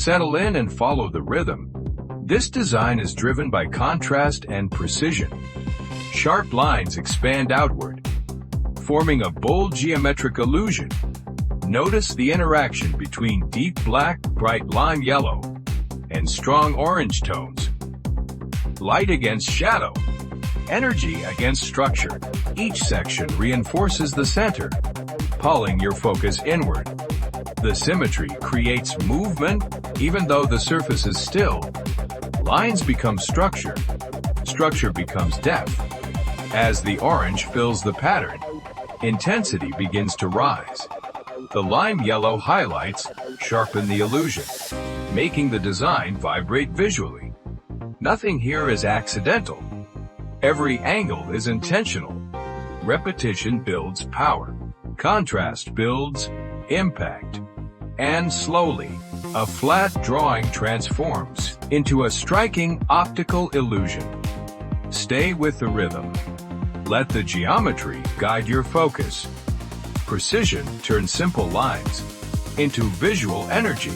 settle in and follow the rhythm. This design is driven by contrast and precision. Sharp lines expand outward, forming a bold geometric illusion. Notice the interaction between deep black, bright lime yellow, and strong orange tones. Light against shadow, energy against structure. Each section reinforces the center, pulling your focus inward. The symmetry creates movement even though the surface is still. Lines become structure, structure becomes depth. As the orange fills the pattern, intensity begins to rise. The lime yellow highlights sharpen the illusion, making the design vibrate visually. Nothing here is accidental. Every angle is intentional. Repetition builds power. Contrast builds impact. And slowly, a flat drawing transforms into a striking optical illusion. Stay with the rhythm. Let the geometry guide your focus. Precision turns simple lines into visual energy.